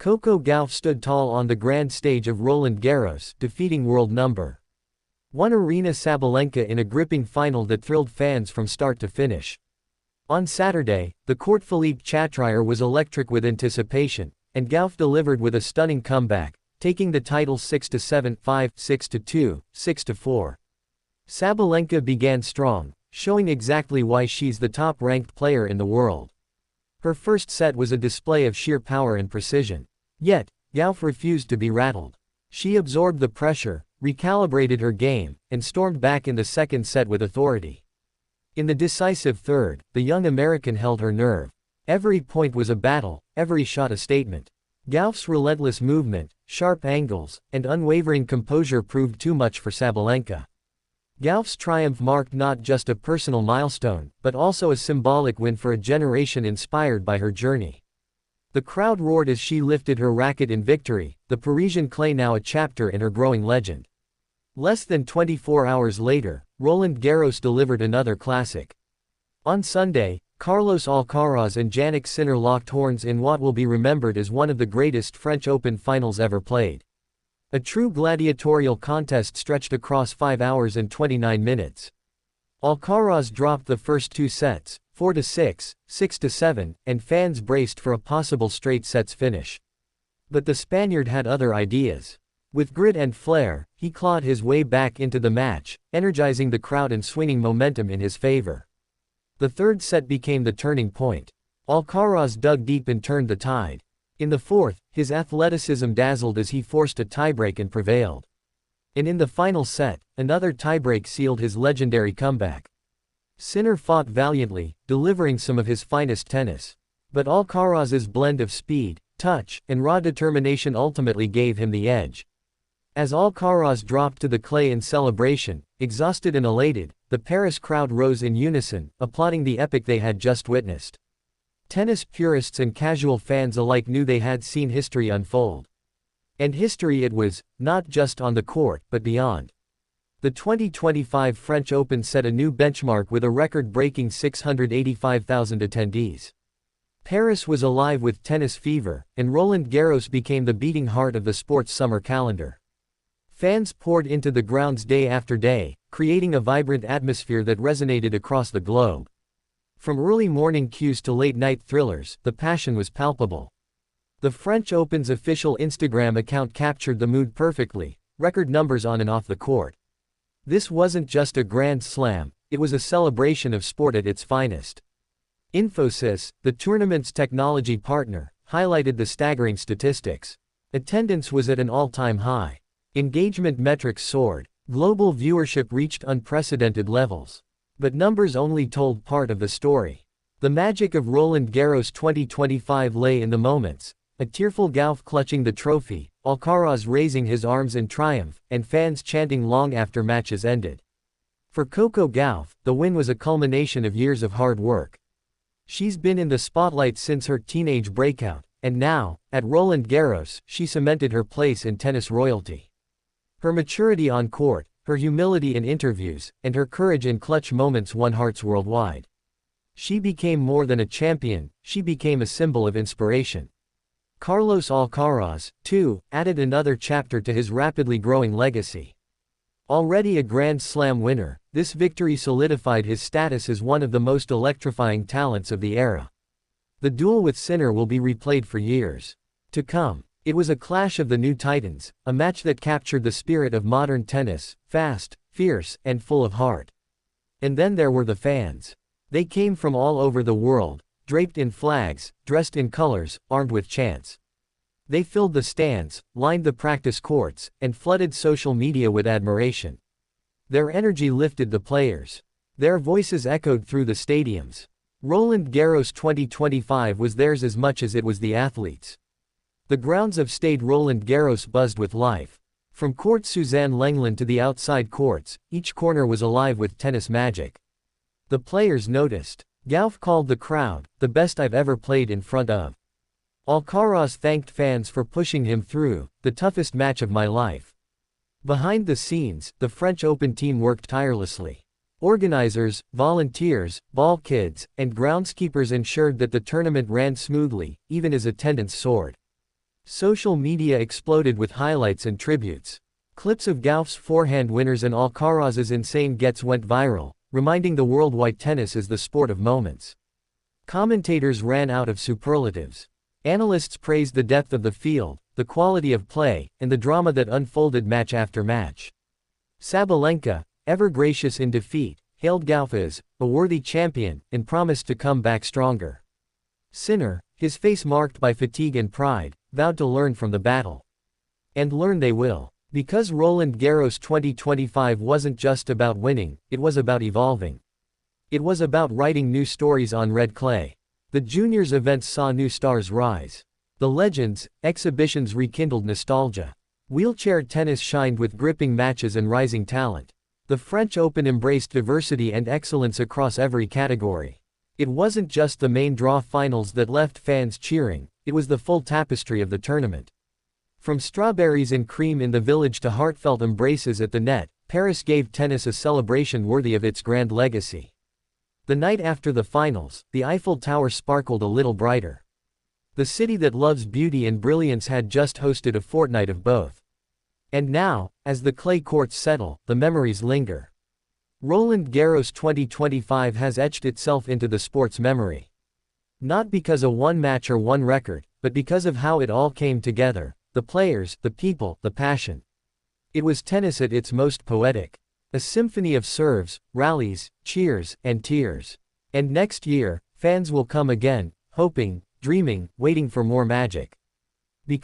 Coco Gauff stood tall on the grand stage of Roland Garros, defeating world number 1 Aryna Sabalenka in a gripping final that thrilled fans from start to finish. On Saturday, the court Philippe Chatrier was electric with anticipation, and Gauff delivered with a stunning comeback, taking the title 6-7, 5, 6-2, 6-4. Sabalenka began strong, showing exactly why she's the top-ranked player in the world. Her first set was a display of sheer power and precision. Yet, Gauff refused to be rattled. She absorbed the pressure, recalibrated her game, and stormed back in the second set with authority. In the decisive third, the young American held her nerve. Every point was a battle, every shot a statement. Gauff's relentless movement, sharp angles, and unwavering composure proved too much for Sabalenka. Gauff's triumph marked not just a personal milestone, but also a symbolic win for a generation inspired by her journey. The crowd roared as she lifted her racket in victory, the Parisian clay now a chapter in her growing legend. Less than 24 hours later, Roland Garros delivered another classic. On Sunday, Carlos Alcaraz and Jannik Sinner locked horns in what will be remembered as one of the greatest French Open finals ever played. A true gladiatorial contest stretched across 5 hours and 29 minutes. Alcaraz dropped the first two sets, 4-6, 6-7, and fans braced for a possible straight sets finish. But the Spaniard had other ideas. With grit and flair, he clawed his way back into the match, energizing the crowd and swinging momentum in his favor. The third set became the turning point. Alcaraz dug deep and turned the tide. In the fourth, his athleticism dazzled as he forced a tiebreak and prevailed. And in the final set, another tiebreak sealed his legendary comeback. Sinner fought valiantly, delivering some of his finest tennis. But Alcaraz's blend of speed, touch, and raw determination ultimately gave him the edge. As Alcaraz dropped to the clay in celebration, exhausted and elated, the Paris crowd rose in unison, applauding the epic they had just witnessed. Tennis purists and casual fans alike knew they had seen history unfold. And history it was, not just on the court, but beyond. The 2025 French Open set a new benchmark with a record-breaking 685,000 attendees. Paris was alive with tennis fever, and Roland Garros became the beating heart of the sport's summer calendar. Fans poured into the grounds day after day, creating a vibrant atmosphere that resonated across the globe. From early morning queues to late-night thrillers, the passion was palpable. The French Open's official Instagram account captured the mood perfectly, record numbers on and off the court. This wasn't just a Grand Slam, it was a celebration of sport at its finest. Infosys, the tournament's technology partner, highlighted the staggering statistics. Attendance was at an all-time high. Engagement metrics soared. Global viewership reached unprecedented levels. But numbers only told part of the story. The magic of Roland Garros 2025 lay in the moments. A tearful Gauff clutching the trophy, Alcaraz raising his arms in triumph, and fans chanting long after matches ended. For Coco Gauff, the win was a culmination of years of hard work. She's been in the spotlight since her teenage breakout, and now, at Roland Garros, she cemented her place in tennis royalty. Her maturity on court, her humility in interviews, and her courage in clutch moments won hearts worldwide. She became more than a champion, she became a symbol of inspiration. Carlos Alcaraz, too, added another chapter to his rapidly growing legacy. Already a Grand Slam winner, this victory solidified his status as one of the most electrifying talents of the era. The duel with Sinner will be replayed for years to come. It was a clash of the new titans, a match that captured the spirit of modern tennis, fast, fierce, and full of heart. And then there were the fans. They came from all over the world, draped in flags, dressed in colors, armed with chants. They filled the stands, lined the practice courts, and flooded social media with admiration. Their energy lifted the players. Their voices echoed through the stadiums. Roland Garros 2025 was theirs as much as it was the athletes'. The grounds of Stade Roland Garros buzzed with life. From Court Suzanne Lenglen to the outside courts, each corner was alive with tennis magic. The players noticed. Gauff called the crowd, "the best I've ever played in front of." Alcaraz thanked fans for pushing him through, "the toughest match of my life." Behind the scenes, the French Open team worked tirelessly. Organizers, volunteers, ball kids, and groundskeepers ensured that the tournament ran smoothly, even as attendance soared. Social media exploded with highlights and tributes. Clips of Gauff's forehand winners and Alcaraz's insane gets went viral, reminding the world why tennis is the sport of moments. Commentators ran out of superlatives. Analysts praised the depth of the field, the quality of play, and the drama that unfolded match after match. Sabalenka, ever gracious in defeat, hailed Gauff as a worthy champion and promised to come back stronger. Sinner, his face marked by fatigue and pride, vowed to learn from the battle. And learn they will. Because Roland Garros 2025 wasn't just about winning, it was about evolving. It was about writing new stories on red clay. The juniors events saw new stars rise. The legends, exhibitions rekindled nostalgia. Wheelchair tennis shined with gripping matches and rising talent. The French Open embraced diversity and excellence across every category. It wasn't just the main draw finals that left fans cheering, it was the full tapestry of the tournament. From strawberries and cream in the village to heartfelt embraces at the net, Paris gave tennis a celebration worthy of its grand legacy. The night after the finals, the Eiffel Tower sparkled a little brighter. The city that loves beauty and brilliance had just hosted a fortnight of both. And now, as the clay courts settle, the memories linger. Roland Garros 2025 has etched itself into the sport's memory. Not because of one match or one record, but because of how it all came together, the players, the people, the passion. It was tennis at its most poetic. A symphony of serves, rallies, cheers, and tears. And next year, fans will come again, hoping, dreaming, waiting for more magic.